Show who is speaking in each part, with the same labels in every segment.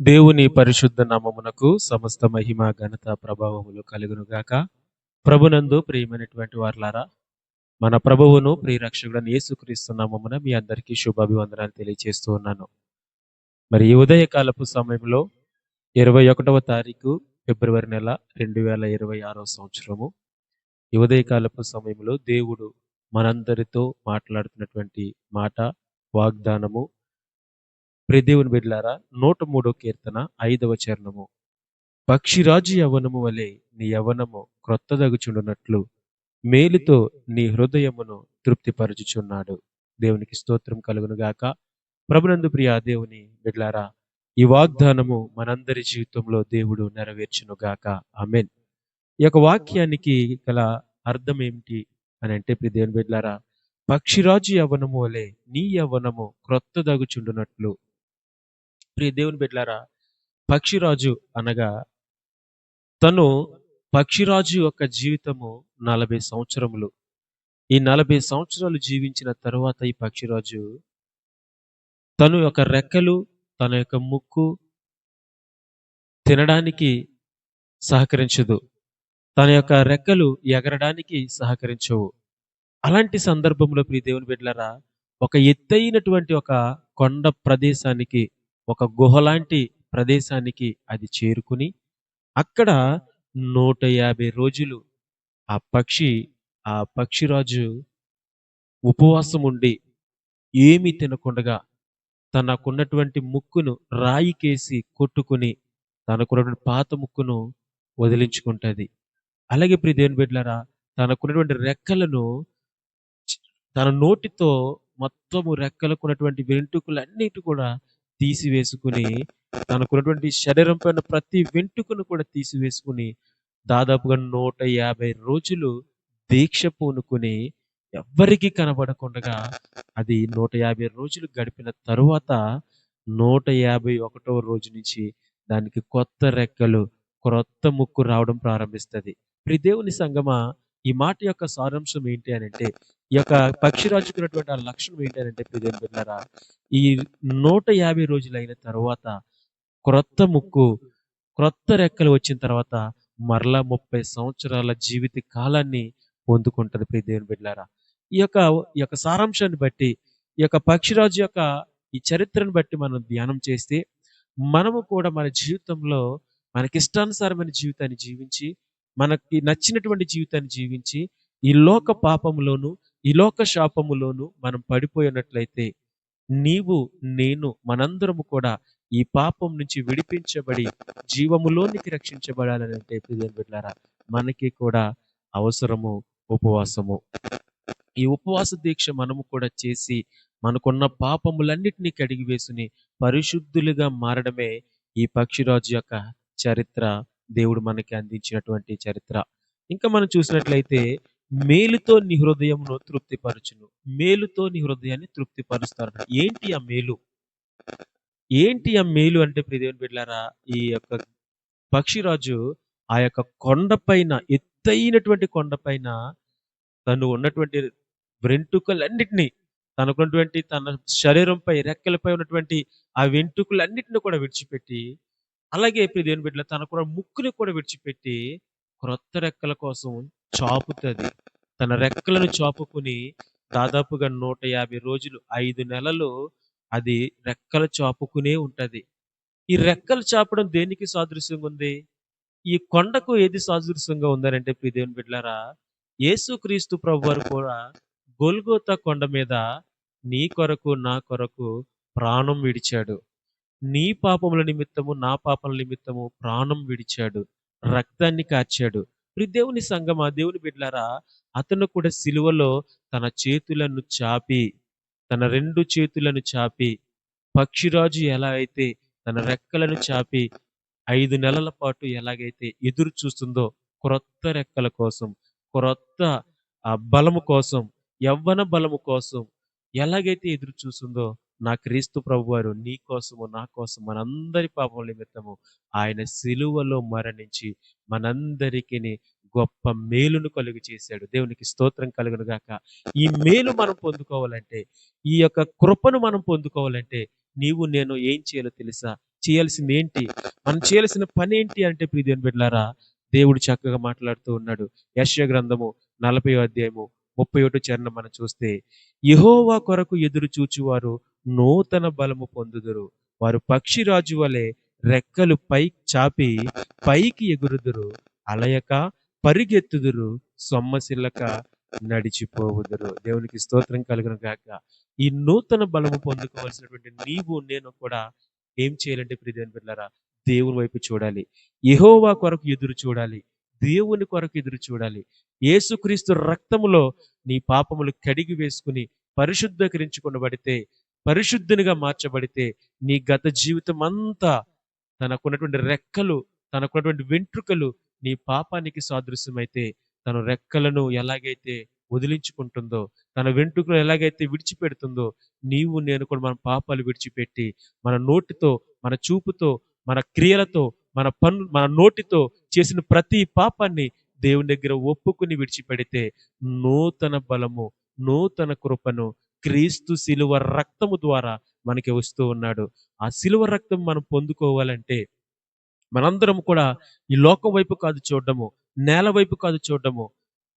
Speaker 1: దేవుని పరిశుద్ధ నామమునకు సమస్త మహిమ ఘనత ప్రభావములు కలుగును గాక. ప్రభునందు ప్రియమైనటువంటి వారలారా, మన ప్రభువును ప్రియరక్షకుడైన యేసుక్రీస్తు నామమున మీ అందరికీ శుభాభివందనాలు తెలియజేస్తూ ఉన్నాను. మరి ఈ ఉదయకాలపు సమయంలో 21వ తారీఖు ఫిబ్రవరి నెల 2026 సంవత్సరము ఈ ఉదయకాలపు సమయంలో దేవుడు మనందరితో మాట్లాడుతున్నటువంటి మాట, వాగ్దానము, ప్రియ దేవుని బిడ్డలారా, 103 కీర్తన 5వ చరణము. పక్షిరాజు యవ్వనము వలె నీ యవ్వనము క్రొత్తదగుచుండునట్లు మేలుతో నీ హృదయమును తృప్తిపరచుచున్నాడు. దేవునికి స్తోత్రం కలుగును గాక. ప్రభునందు ప్రియ దేవుని బిడ్డలారా, ఈ వాగ్దానము మనందరి జీవితంలో దేవుడు నెరవేర్చును గాక. ఆమేన్. ఈ యొక్క వాక్యానికి గల అర్థం ఏమిటి అని అంటే, ప్రియ దేవుని బిడ్డలారా, పక్షిరాజు యవ్వనము వలె నీ యవ్వనము క్రొత్తదగుచుండునట్లు. ప్రియ దేవుని బిడ్డలారా, పక్షిరాజు అనగా పక్షిరాజు యొక్క జీవితము 40 సంవత్సరములు. ఈ 40 సంవత్సరాలు జీవించిన తరువాత ఈ పక్షిరాజు తన యొక్క రెక్కలు, తన యొక్క ముక్కు తినడానికి సహకరించదు. తన యొక్క రెక్కలు ఎగరడానికి సహకరించవు. అలాంటి సందర్భంలో ప్రియ దేవుని బిడ్డలారా, ఒక ఎత్తైనటువంటి ఒక కొండ ప్రదేశానికి, ఒక గుహలాంటి ప్రదేశానికి అది చేరుకుని అక్కడ 150 రోజులు ఆ పక్షిరాజు ఉపవాసం ఉండి ఏమీ తినకుండగా తనకున్నటువంటి ముక్కును రాయికేసి కొట్టుకుని తనకున్నటువంటి పాత ముక్కును వదిలించుకుంటది. అలాగే ప్రియ దేవుని బిడ్డలారా, తనకున్నటువంటి రెక్కలను తన నోటితో మొత్తము రెక్కలకున్నటువంటి వెంట్రుకలన్నిటి కూడా తీసివేసుకుని, తనకున్నటువంటి శరీరం పైన ప్రతి వెంట్రుకను కూడా తీసివేసుకుని దాదాపుగా 150 రోజులు దీక్ష పూనుకుని ఎవ్వరికీ కనబడకుండగా అది 150 రోజులు గడిపిన తరువాత 151వ రోజు నుంచి దానికి కొత్త రెక్కలు, క్రొత్త ముక్కు రావడం ప్రారంభిస్తది. ప్రియ దేవుని సంగమా, ఈ మాట యొక్క సారాంశం ఏంటి అనంటే, ఈ యొక్క పక్షిరాజుకున్నటువంటి ఆ లక్షణం ఏంటి అనంటే, ప్రియ దేవుని బిడ్డలారా, ఈ 150 రోజులైన తరువాత క్రొత్త ముక్కు, క్రొత్త రెక్కలు వచ్చిన తర్వాత మరలా 30 సంవత్సరాల జీవిత కాలాన్ని పొందుకుంటది. ప్రియ దేవుని బిడ్డలారా, ఈ యొక్క సారాంశాన్ని బట్టి, ఈ యొక్క పక్షిరాజు యొక్క ఈ చరిత్రను బట్టి మనం ధ్యానం చేస్తే, మనము కూడా మన జీవితంలో మనకిష్టానుసారమైన జీవితాన్ని జీవించి, మనకి నచ్చినటువంటి జీవితాన్ని జీవించి, ఈ లోక పాపములోను, ఈ లోక శాపములోను మనం పడిపోయినట్లయితే, నీవు, నేను, మనందరము కూడా ఈ పాపం నుంచి విడిపించబడి జీవములోనికి రక్షించబడాలని అంటే, ప్రియ దేవుని బిడ్డలారా, మనకి కూడా అవసరము ఉపవాసము. ఈ ఉపవాస దీక్ష మనము కూడా చేసి మనకున్న పాపములన్నిటినీ కడిగి వేసుని పరిశుద్ధులుగా మారడమే ఈ పక్షిరాజు యొక్క చరిత్ర, దేవుడు మనకి అందించినటువంటి చరిత్ర. ఇంకా మనం చూసినట్లయితే, మేలుతో నీ హృదయమును తృప్తిపరచును. మేలుతో నీ హృదయాన్ని తృప్తిపరుస్తారు. ఏంటి ఆ మేలు? ఏంటి ఆ మేలు అంటే, ప్రియ దేవుని బిడ్డలారా, ఈ యొక్క పక్షిరాజు ఆ యొక్క కొండపైన, ఎత్తైనటువంటి కొండపైన తను ఉన్నటువంటి వెంట్రుకలన్నిటినీ, తనకున్నటువంటి తన శరీరంపై, రెక్కలపై ఉన్నటువంటి ఆ వెంట్రుకలన్నిటిని కూడా విడిచిపెట్టి, అలాగే ప్రియ దేవుని బిడ్డలారా, తనకున్న ముక్కుని కూడా విడిచిపెట్టి క్రొత్త రెక్కల కోసం చాపుతది. తన రెక్కలను చాపుకుని దాదాపుగా 150 రోజులు, 5 నెలలు అది రెక్కలు చాపుకునే ఉంటది. ఈ రెక్కలు చాపడం దేనికి సాదృశ్యంగా ఉంది? ఈ కొండకు ఏది సాదృశ్యంగా ఉందనంటే, ప్రియ దేవుని బిడ్డలారా, యేసుక్రీస్తు ప్రభువారు కూడా గొల్గోతా కొండ మీద నీ కొరకు, నా కొరకు ప్రాణం విడిచాడు. నీ పాపముల నిమిత్తము, నా పాపముల నిమిత్తము ప్రాణం విడిచాడు, రక్తాన్ని కార్చాడు. ప్రియ దేవుని సంగమా, దేవుని బిడ్డలారా, అతను కూడా సిలువలో తన చేతులను చాపి, తన 2 చేతులను చాపి, పక్షిరాజు ఎలా అయితే తన రెక్కలను చాపి 5 నెలల పాటు ఎలాగైతే ఎదురు చూస్తుందో క్రొత్త రెక్కల కోసం, క్రొత్త బలము కోసం, యవ్వన బలము కోసం ఎలాగైతే ఎదురు చూస్తుందో, నా క్రీస్తు ప్రభువారు నీ కోసము, నా కోసం, మనందరి పాపముల నిమిత్తము ఆయన సిలువలో మరణించి మనందరికిని గొప్ప మేలును కలుగు చేశాడు. దేవునికి స్తోత్రం కలుగును గాక. ఈ మేలు మనం పొందుకోవాలంటే, ఈ యొక్క కృపను మనం పొందుకోవాలంటే, నీవు నేను ఏం చేయాలో తెలుసా? చేయాల్సింది ఏంటి? మనం చేయాల్సిన పనేంటి అంటే ప్రియ దేవుని బిడ్డలారా, దేవుడు చక్కగా మాట్లాడుతూ ఉన్నాడు. యెషయా గ్రంథము 40వ అధ్యాయము 31 చరణం మనం చూస్తే, యెహోవా కొరకు ఎదురు చూచువారు నూతన బలము పొందుదురు. వారు పక్షిరాజు వలె రెక్కలు చాపి పైకి ఎగురుదురు. అలయక పరిగెత్తుదురు. సొమ్మసిల్లక నడిచిపోవుదురు. దేవునికి స్తోత్రం కలుగును గాక. ఈ నూతన బలము పొందుకోవాల్సినటువంటి నీవు నేను కూడా ఏం చేయాలంటే ప్రియ దేవుని బిడ్డలారా, దేవుని వైపు చూడాలి. యెహోవా కొరకు ఎదురు చూడాలి. దేవుని కొరకు ఎదురు చూడాలి. యేసుక్రీస్తు రక్తములో నీ పాపములు కడిగి వేసుకుని పరిశుద్ధీకరించుకొనబడితే, పరిశుద్ధునిగా మార్చబడితే, నీ గత జీవితం అంతా తనకున్నటువంటి రెక్కలు, తనకున్నటువంటి వెంట్రుకలు నీ పాపానికి సాదృశ్యమైతే, తను రెక్కలను ఎలాగైతే వదిలించుకుంటుందో, తన వెంట్రుకలు ఎలాగైతే విడిచిపెడుతుందో, నీవు నేను కూడా మన పాపాలు విడిచిపెట్టి, మన నోటితో, మన చూపుతో, మన క్రియలతో, మన నోటితో చేసిన ప్రతి పాపాన్ని దేవుని దగ్గర ఒప్పుకుని విడిచిపెడితే, నూతన బలము, నూతన కృపను క్రీస్తు శిలువ రక్తము ద్వారా మనకి వస్తూ ఉన్నాడు. ఆ శిలువ రక్తం మనం పొందుకోవాలంటే మనందరం కూడా ఈ లోకం వైపు కాదు చూడడము, నేల వైపు కాదు చూడడము,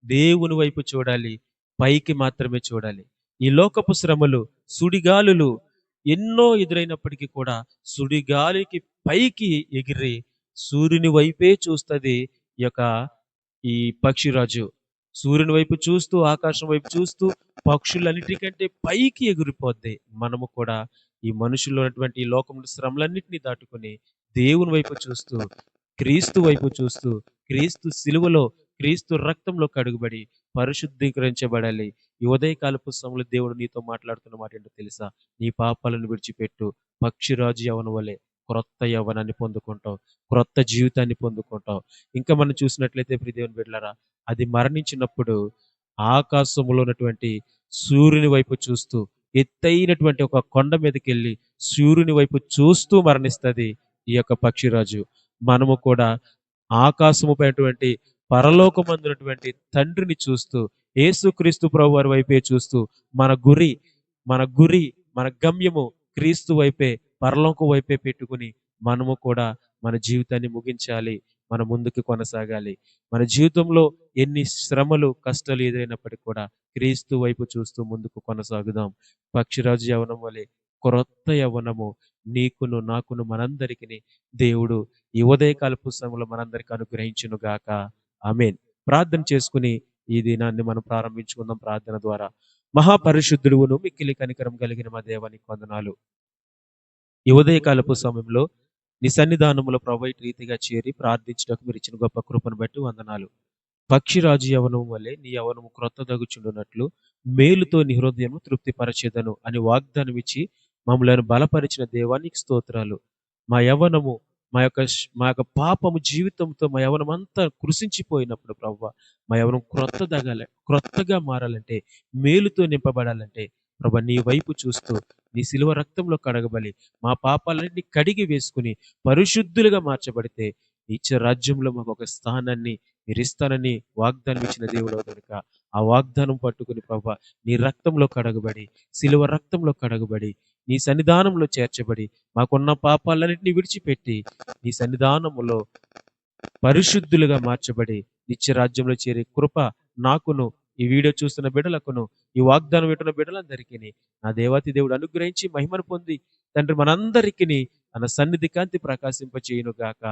Speaker 1: దేవుని వైపు చూడాలి. పైకి మాత్రమే చూడాలి. ఈ లోకపు శ్రమలు, సుడిగాలులు ఎన్నో ఎదురైనప్పటికీ కూడా సుడిగాలికి పైకి ఎగిరి సూర్యుని వైపే చూస్తది ఈ యొక్క ఈ పక్షిరాజు. సూర్యుని వైపు చూస్తూ, ఆకాశం వైపు చూస్తూ పక్షులన్నిటికంటే పైకి ఎగిరిపోద్ది. మనము కూడా ఈ మనుషుల్లో ఉన్నటువంటి ఈ లోకంలో శ్రమలన్నిటిని దాటుకొని దేవుని వైపు చూస్తూ, క్రీస్తు వైపు చూస్తూ, క్రీస్తు సిలువలో, క్రీస్తు రక్తంలో కడుగుబడి పరిశుద్ధీకరించబడాలి. ఈ ఉదయకాలపు సమయంలో దేవుడు నీతో మాట్లాడుతున్న మాట ఏంటో తెలుసా? నీ పాపాలను విడిచిపెట్టు. పక్షిరాజు యవ్వనం వలె క్రొత్త యవ్వనాన్ని పొందుకుంటావు. క్రొత్త జీవితాన్ని పొందుకుంటావు. ఇంకా మనం చూసినట్లయితే ప్రియ దేవుని బిడ్డలారా, అది మరణించినప్పుడు ఆకాశములో ఉన్నటువంటి సూర్యుని వైపు చూస్తూ, ఎత్తైనటువంటి ఒక కొండ మీదకెళ్ళి సూర్యుని వైపు చూస్తూ మరణిస్తది ఈ యొక్క పక్షిరాజు. మనము కూడా ఆకాశము పైనటువంటి పరలోకమందున్నటువంటి తండ్రిని చూస్తూ, యేసుక్రీస్తు ప్రభువారి వైపే చూస్తూ, మన గురి, మన గురి, మన గమ్యము క్రీస్తు వైపే, పరలోకం వైపే పెట్టుకుని మనము కూడా మన జీవితాన్ని ముగించాలి. మన ముందుకు కొనసాగాలి. మన జీవితంలో ఎన్ని శ్రమలు, కష్టాలు ఎదురైనప్పటికీ కూడా క్రీస్తు వైపు చూస్తూ ముందుకు కొనసాగుదాం. పక్షిరాజు యవ్వనం వలె క్రొత్త యవ్వనము నీకును, నాకును, మనందరికిని దేవుడు ఈ ఉదయకాలపు సమయంలో మనందరికి అనుగ్రహించును గాక. ఆమేన్. ప్రార్థన చేసుకుని ఈ దినాన్ని మనం ప్రారంభించుకుందాం ప్రార్థన ద్వారా. మహాపరిశుద్ధుడును మిక్కిలి కనికరం కలిగిన మా దేవానికి వందనాలు. ఈ ఉదయకాలపు సమయంలో నీ సన్నిధానములో ప్రభు ఇటు రీతిగా చేరి ప్రార్థించుటకు మీరు ఇచ్చిన గొప్ప కృపను బట్టి వందనాలు. పక్షిరాజు యవనం వలె నీ యవనము క్రొత్తదగుచుండునట్లు మేలుతో నీ హృదయము తృప్తిపరచెదను అని వాగ్దానం ఇచ్చి మమ్మలను బలపరిచిన దేవానికి స్తోత్రాలు. మా యవ్వనము, మా యొక్క పాపము జీవితంతో మా యవ్వనం అంతా కృషించిపోయినప్పుడు ప్రభువా, మా యవ్వనం క్రొత్తగా మారాలంటే, మేలుతో నింపబడాలంటే ప్రభా నీ వైపు చూస్తూ నీ శిలువ రక్తంలో కడగబలి మా పాపాలన్నింటినీ కడిగి వేసుకుని పరిశుద్ధులుగా మార్చబడితే ఇచ్చే రాజ్యంలో మాకు ఒక స్థానాన్ని మీరు ఇస్తానని వాగ్దానం ఇచ్చిన దేవుడు కనుక ఆ వాగ్దానం పట్టుకుని ప్రభా నీ రక్తంలో కడగబడి, శిలువ రక్తంలో కడగబడి, నీ సన్నిధానంలో చేర్చబడి, మాకున్న పాపాలన్నింటినీ విడిచిపెట్టి నీ సన్నిధానములో పరిశుద్ధులుగా మార్చబడి నిత్య రాజ్యంలో చేరే కృప నాకును, ఈ వీడియో చూస్తున్న బిడ్డలకును, ఈ వాగ్దానం వింటున్న బిడ్డలందరికీ నా దేవాతి దేవుడు అనుగ్రహించి మహిమను పొంది తండ్రి మనందరికీ తన సన్నిధి కాంతి ప్రకాశింపచేయును గాక.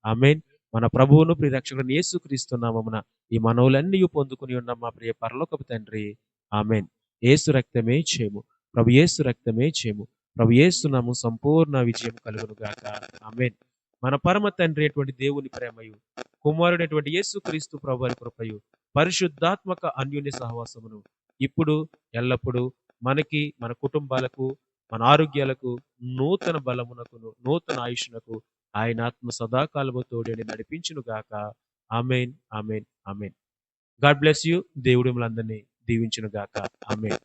Speaker 1: ఆమేన్. మన ప్రభువును ప్రియరక్షకుడు యేసుక్రీస్తు నామమున ఈ మనవులన్నీ పొందుకుని ఉన్న మా ప్రియ పరలోకపు తండ్రి. ఆమేన్. యేసు రక్తమే చేయము, ప్రభు యేసు రక్తమే చేయము, ప్రభు యేసు నామము సంపూర్ణ విజయం కలుగును గాక. ఆమేన్. మన పరమ తండ్రి అటువంటి దేవుని ప్రేమయు, కుమారుడైనటువంటి యేసుక్రీస్తు ప్రభువారి కృపయు, పరిశుద్ధాత్మక అన్యోన్య సహవాసమును ఇప్పుడు ఎల్లప్పుడూ మనకి, మన కుటుంబాలకు, మన ఆరోగ్యాలకు, నూతన బలమునకును, నూతన ఆయుష్నకు ఆయన ఆత్మ సదాకాలము తోడేని నడిపించును గాక. ఆమేన్. ఆమేన్. ఆమేన్. God bless you. దేవుడు మిమ్మల్ని అందరినీ దీవించును గాక. ఆమేన్.